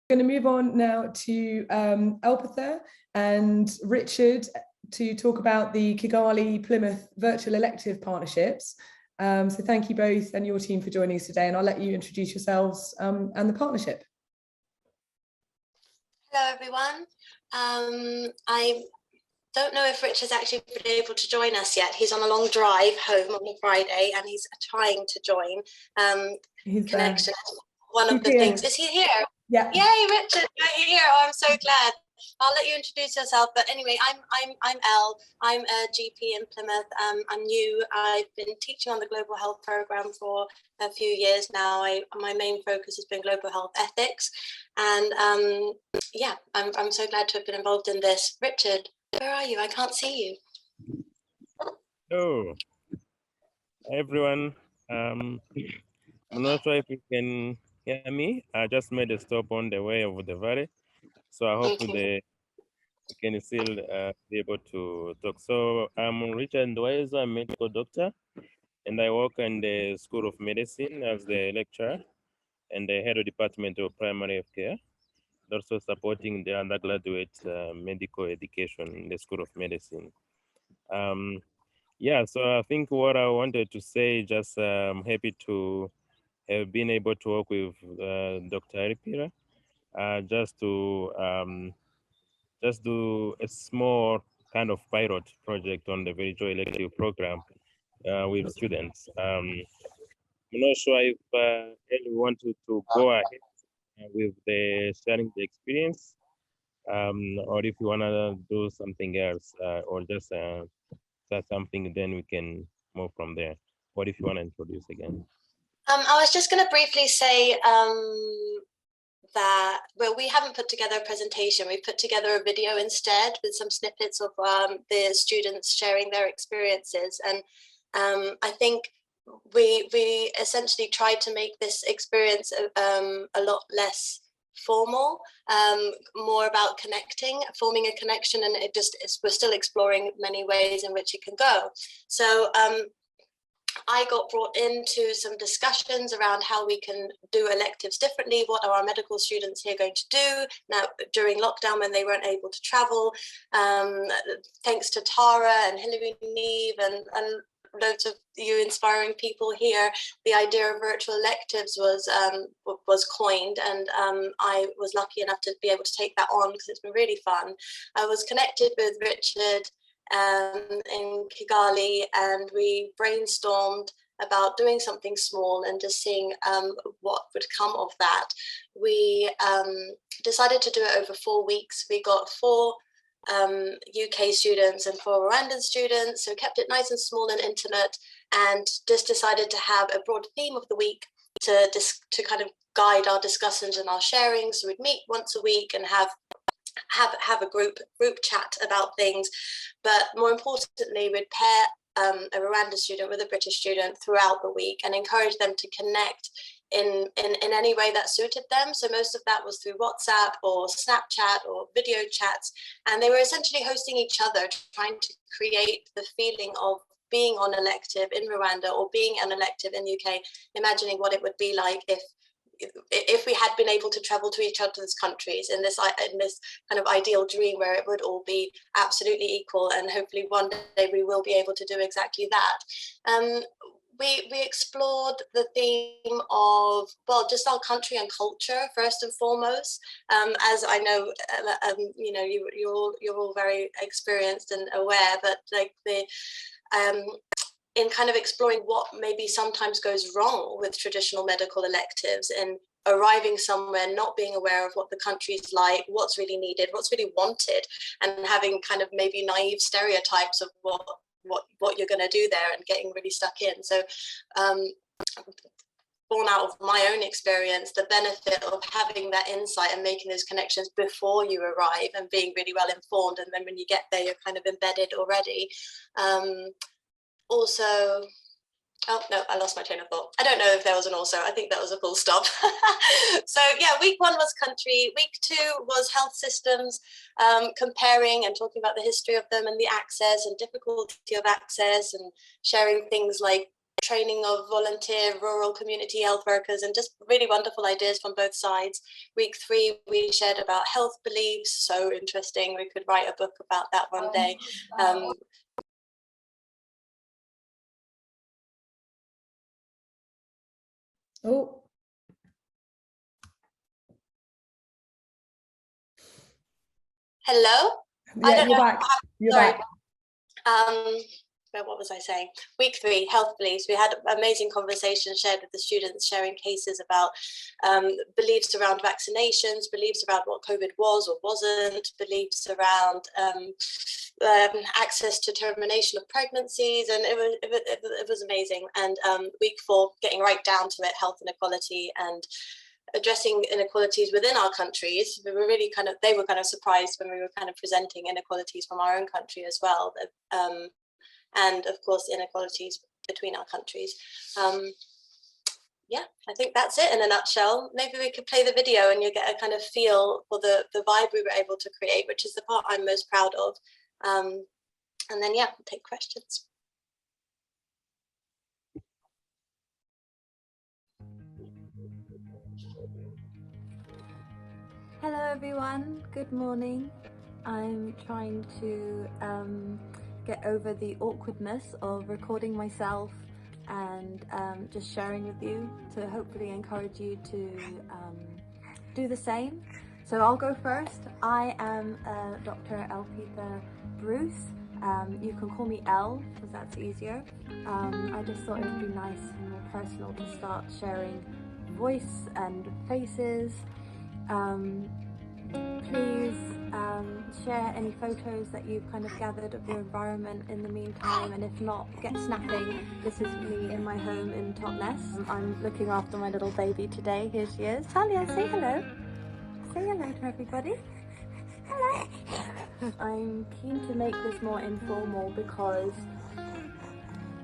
Going to move on now to Elpatha and Richard to talk about the Kigali Plymouth virtual elective partnerships. So thank you both and your team for joining us today, and I'll let you introduce yourselves and the partnership. Hello everyone. I don't know if Rich has actually been able to join us yet. He's on a long drive home on a Friday and he's trying to join. Connection. One of the things. Is he here? Yeah. Yay, Richard, you're here. Oh, I'm so glad. I'll let you introduce yourself. But anyway, I'm Elle. I'm a GP in Plymouth. I'm new. I've been teaching on the global health program for a few years now. My main focus has been global health ethics, and yeah, I'm so glad to have been involved in this. Richard, where are you? I can't see you. Hello, everyone. I'm not sure if you can hear me. I just made a stop on the way over the valley, so I hope you can still be able to talk. So I'm Richard Ndwaizo. I'm a medical doctor, and I work in the School of Medicine as the lecturer and the head of department of primary health care, also supporting the undergraduate medical education in the School of Medicine. Yeah, so I think what I wanted to say, just happy to have been able to work with Dr. Aripira, just to just do a small kind of pilot project on the virtual elective program with students. I'm not sure if Ellie wanted to go ahead with the sharing the experience, or if you wanna do something else, or just start something, then we can move from there. What if you wanna introduce again? I was just gonna briefly say that, well, we haven't put together a presentation. We put together a video instead with some snippets of the students sharing their experiences. And I think we essentially tried to make this experience a lot less formal, more about connecting, forming a connection, and we're still exploring many ways in which it can go. So I got brought into some discussions around how we can do electives differently. What are our medical students here going to do now during lockdown when they weren't able to travel? Thanks to Tara and Hilary Neve and loads of you inspiring people here, the idea of virtual electives was coined, and I was lucky enough to be able to take that on because it's been really fun. I was connected with Richard in Kigali, and we brainstormed about doing something small and just seeing what would come of that. We decided to do it over 4 weeks. We got 4 UK students and 4 Rwandan students, so kept it nice and small and intimate, and just decided to have a broad theme of the week to kind of guide our discussions and our sharing. So we'd meet once a week and have a group chat about things, but more importantly, we'd pair a Rwanda student with a British student throughout the week and encourage them to connect in any way that suited them. So most of that was through WhatsApp or Snapchat or video chats, and they were essentially hosting each other, trying to create the feeling of being on elective in Rwanda or being an elective in the UK, imagining what it would be like if we had been able to travel to each other's countries in this kind of ideal dream where it would all be absolutely equal, and hopefully one day we will be able to do exactly that. We explored the theme of, well, just our country and culture first and foremost. As I know, you know, you're all very experienced and aware, but like in kind of exploring what maybe sometimes goes wrong with traditional medical electives and arriving somewhere, not being aware of what the country's like, what's really needed, what's really wanted, and having kind of maybe naive stereotypes of what you're going to do there and getting really stuck in. So born out of my own experience, the benefit of having that insight and making those connections before you arrive and being really well informed, and then when you get there you're kind of embedded already. Also, oh no, I lost my train of thought. I don't know if there was an also. I think that was a full stop. So yeah, week 1 was country. Week 2 was health systems, comparing and talking about the history of them and the access and difficulty of access, and sharing things like training of volunteer rural community health workers, and just really wonderful ideas from both sides. Week 3, we shared about health beliefs. So interesting. We could write a book about that one day. Oh. Hello? Yeah, you're back. You're Sorry. back. What was I saying? Week 3, health beliefs. We had amazing conversations shared with the students, sharing cases about beliefs around vaccinations, beliefs around what COVID was or wasn't, beliefs around access to termination of pregnancies, and it was amazing. And week 4, getting right down to it, health inequality and addressing inequalities within our countries. We were really they were kind of surprised when we were kind of presenting inequalities from our own country as well. And of course, inequalities between our countries. Yeah, I think that's it in a nutshell. Maybe we could play the video and you get a kind of feel for the vibe we were able to create, which is the part I'm most proud of. And then, yeah, we'll take questions. Hello everyone, good morning. I'm trying to get over the awkwardness of recording myself and just sharing with you to hopefully encourage you to do the same. So I'll go first. I am Dr. Elpetha Bruce. You can call me Elle because that's easier. I just thought it would be nice and more personal to start sharing voice and faces. Please share any photos that you've kind of gathered of your environment in the meantime, and if not, get snapping. This is me in my home in Totnes. I'm looking after my little baby today. Here she is. Talia, say hello. Say hello to everybody. Hello. I'm keen to make this more informal because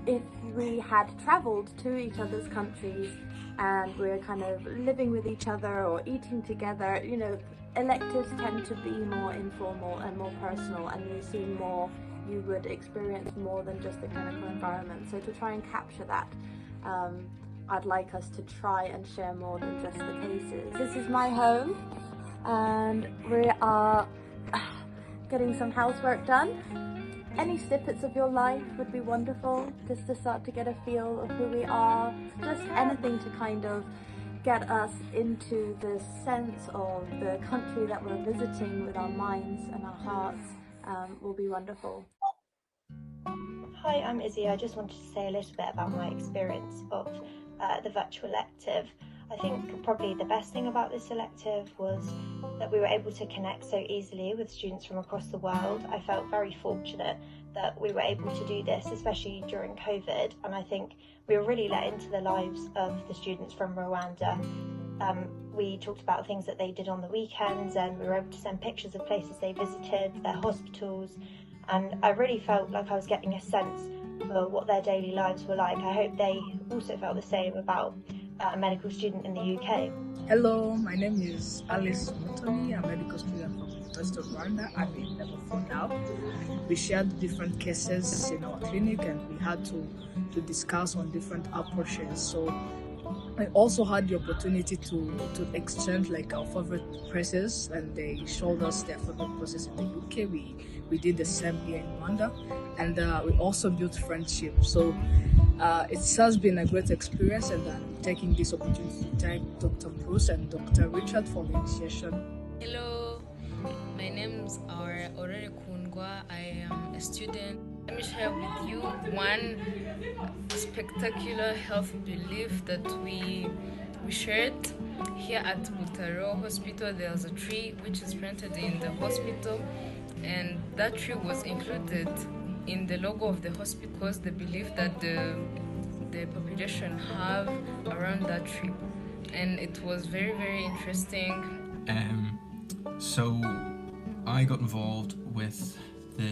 if we had travelled to each other's countries and we're kind of living with each other or eating together, you know, electives tend to be more informal and more personal, and you see more, you would experience more than just the clinical environment. So to try and capture that, I'd like us to try and share more than just the cases. This is my home and we are getting some housework done. Any snippets of your life would be wonderful, just to start to get a feel of who we are, just anything to kind of get us into the sense of the country that we're visiting with our minds and our hearts will be wonderful. Hi, I'm Izzy. I just wanted to say a little bit about my experience of the virtual elective. I think probably the best thing about this elective was that we were able to connect so easily with students from across the world. I felt very fortunate that we were able to do this, especially during COVID, and I think we were really let into the lives of the students from Rwanda. We talked about things that they did on the weekends, and we were able to send pictures of places they visited, their hospitals, and I really felt like I was getting a sense of what their daily lives were like. I hope they also felt the same about a medical student in the UK. Hello, my name is Alice Mutoni. I'm a medical student from the University of Rwanda. I'm in level 4 now. We shared different cases in our clinic and we had to discuss on different approaches. So I also had the opportunity to exchange like our favorite presses, and they showed us their favorite presses in the UK. We did the same here in Rwanda, and we also built friendship. So it has been a great experience, and I'm taking this opportunity to thank Dr. Bruce and Dr. Richard for the initiation. Hello, my names are Orere Kundwa. I am a student. Let me share with you one spectacular health belief that we shared here at Butaro Hospital. There's a tree which is planted in the hospital, and that tree was included in the logo of the hospital because the belief that the population have around that tree, and it was very, very interesting. So I got involved with the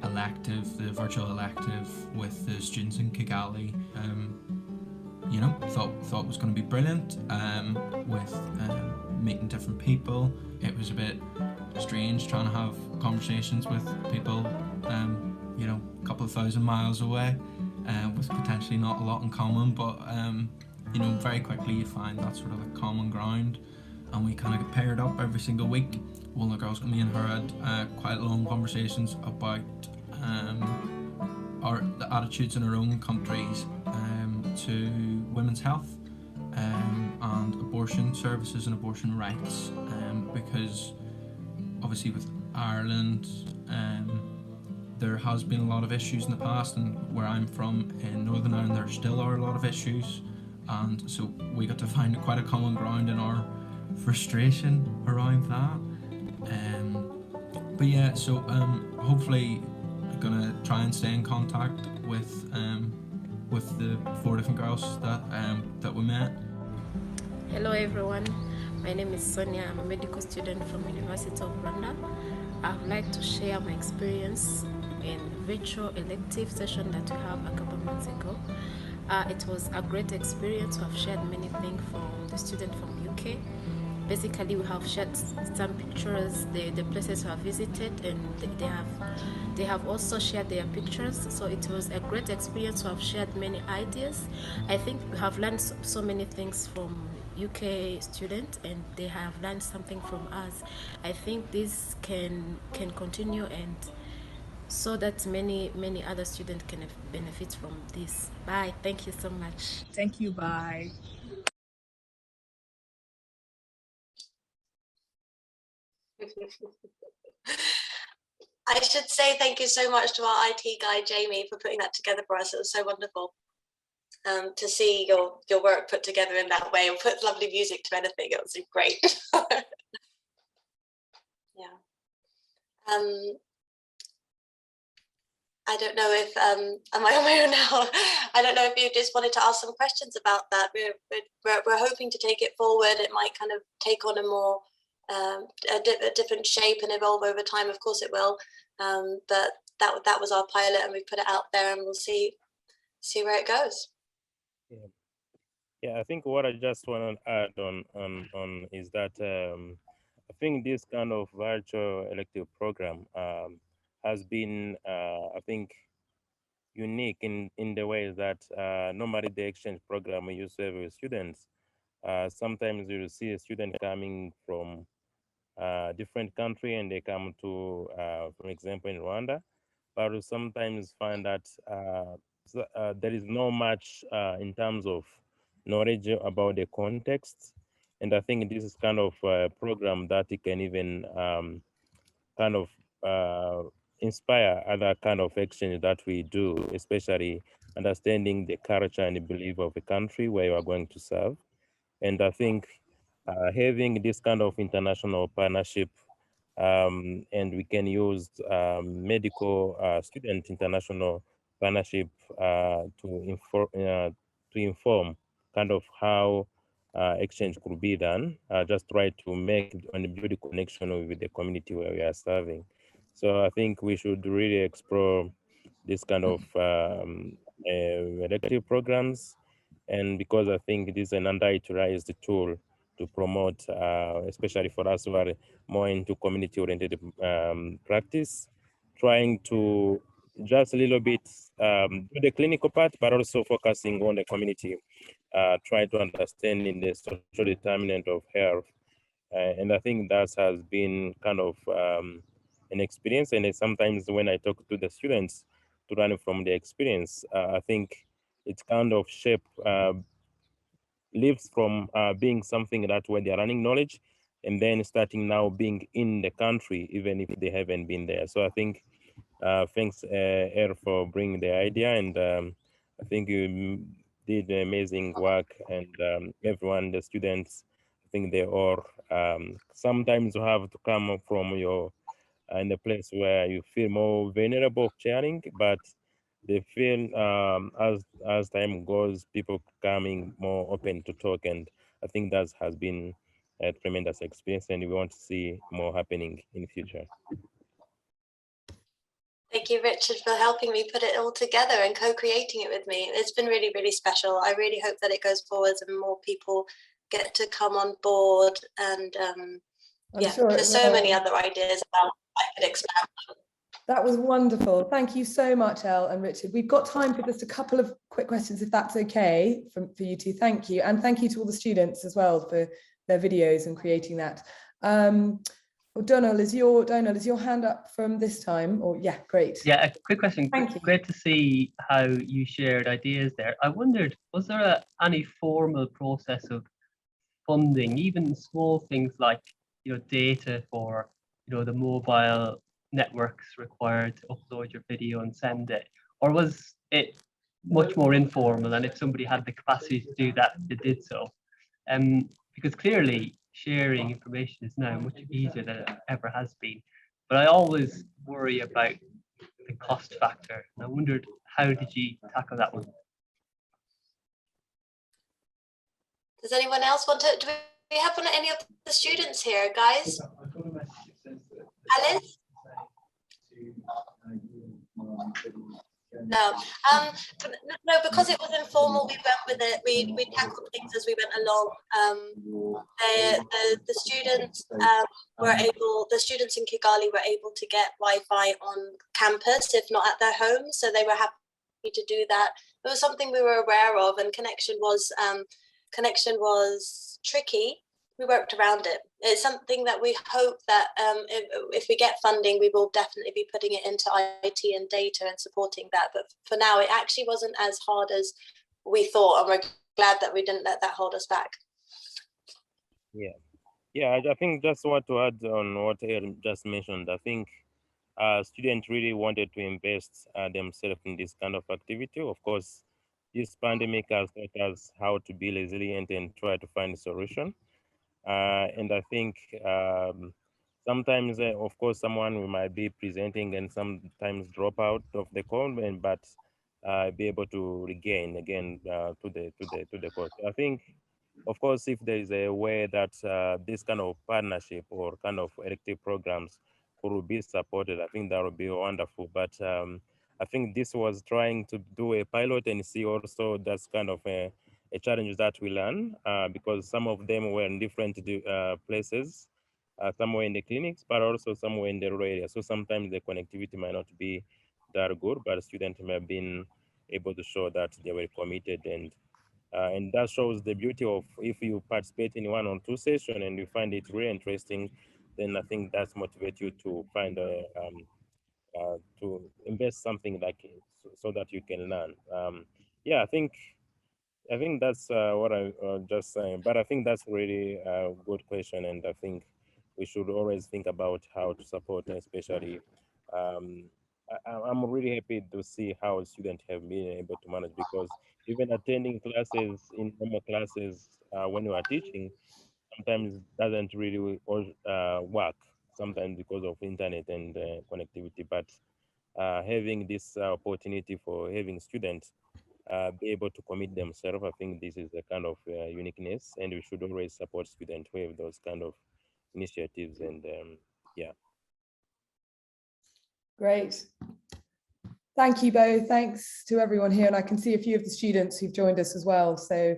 elective, the virtual elective with the students in Kigali. You know, thought it was going to be brilliant with meeting different people. It was a bit strange trying to have conversations with people, you know, a couple of thousand miles away. with potentially not a lot in common, but you know, very quickly you find that sort of like common ground, and we kind of get paired up every single week. One of the girls, me and her, had quite long conversations about the attitudes in our own countries to women's health and abortion services and abortion rights, because obviously with Ireland there has been a lot of issues in the past, and where I'm from in Northern Ireland there still are a lot of issues, and so we got to find quite a common ground in our frustration around that. But yeah, so hopefully I'm gonna try and stay in contact with the 4 different girls that we met. Hello everyone, my name is Sonia. I'm a medical student from University of Rwanda. I would like to share my experience in virtual elective session that we have a couple months ago. It was a great experience. We have shared many things from the student from UK. Basically, we have shared some pictures, the places we have visited, and they have also shared their pictures. So it was a great experience. We have shared many ideas. I think we have learned so many things from UK students, and they have learned something from us. I think this can continue, and so that many other students can benefit from this. Bye. Thank you so much. Thank you. Bye. I should say thank you so much to our IT guy, Jamie, for putting that together for us. It was so wonderful to see your work put together in that way and put lovely music to anything. It was great. Yeah. I don't know if, am I on my own now? I don't know if you just wanted to ask some questions about that. We're hoping to take it forward. It might kind of take on a more, a different shape and evolve over time. Of course it will. But that was our pilot, and we put it out there, and we'll see where it goes. Yeah, I think what I just want to add on is that I think this kind of virtual elective program has been, I think, unique in the way that normally the exchange program we used to have with students, sometimes you will see a student coming from different country and they come to, for example, in Rwanda, but we sometimes find that there is no much in terms of knowledge about the context. And I think this is kind of a program that it can even kind of inspire other kind of exchange that we do, especially understanding the culture and the belief of the country where you are going to serve. And I think having this kind of international partnership, and we can use medical student international partnership to inform kind of how exchange could be done, just try to make and build a connection with the community where we are serving. So I think we should really explore this kind of elective programs, and because I think it is an underutilized tool to promote, especially for us who are more into community-oriented practice, trying to just a little bit do the clinical part, but also focusing on the community, try to understand in the social determinant of health. And I think that has been kind of an experience. And sometimes when I talk to the students to learn from the experience, I think it's kind of shape lives from being something that where they're running knowledge and then starting now being in the country, even if they haven't been there. So I think thanks, Er, for bringing the idea. And I think you did amazing work, and everyone, the students, I think they all sometimes you have to come from your in a place where you feel more vulnerable of sharing, but they feel as time goes, people becoming more open to talk, and I think that has been a tremendous experience, and we want to see more happening in the future. Thank you, Richard, for helping me put it all together and co-creating it with me. It's been really, really special. I really hope that it goes forwards and more people get to come on board. And yeah, sure there's so many other ideas about I could expand on. That was wonderful. Thank you so much, Elle and Richard. We've got time for just a couple of quick questions, if that's okay, for you two. Thank you. And thank you to all the students as well for their videos and creating that. Well, Donald, is your hand up from this time? Or yeah, great. Yeah, a quick question. Thank you. Great to see how you shared ideas there. I wondered, was there any formal process of funding, even small things like, data for, the mobile networks required to upload your video and send it? Or was it much more informal, and if somebody had the capacity to do that, they did so? Because clearly sharing information is now much easier than it ever has been. But I always worry about the cost factor. And I wondered, how did you tackle that one? Does anyone else want to? Do we have any of the students here, guys? Alice? No. No, because it was informal, we went with it. We tackled things as we went along. The students the students in Kigali were able to get Wi-Fi on campus, if not at their homes, so they were happy to do that. It was something we were aware of, and connection was tricky. We worked around it. It's something that we hope that if we get funding, we will definitely be putting it into IT and data and supporting that. But for now, it actually wasn't as hard as we thought, and we're glad that we didn't let that hold us back. Yeah, I think just want to add on what Erin just mentioned. I think students really wanted to invest themselves in this kind of activity. Of course, this pandemic has taught us how to be resilient and try to find a solution. And I think sometimes, of course, someone we might be presenting and sometimes drop out of the call, but be able to regain again to the course. I think, of course, if there is a way that this kind of partnership or kind of elective programs could be supported, I think that would be wonderful. But I think this was trying to do a pilot and see also that's kind of a challenge that we learn because some of them were in different places, some were in the clinics, but also some were in the rural area. So sometimes the connectivity might not be that good, but students may have been able to show that they were committed, and that shows the beauty of if you participate in 1 or 2 sessions and you find it really interesting, then I think that's motivate you to find to invest something like it so that you can learn. Yeah, I think that's what I just saying, but I think that's really a good question, and I think we should always think about how to support, especially. I'm really happy to see how students have been able to manage, because even attending classes in normal classes when you are teaching sometimes doesn't really work. Sometimes because of internet and connectivity, but having this opportunity for having students be able to commit themselves, I think this is a kind of uniqueness, and we should always support students who have those kind of initiatives. And yeah. Great. Thank you both. Thanks to everyone here. And I can see a few of the students who've joined us as well. So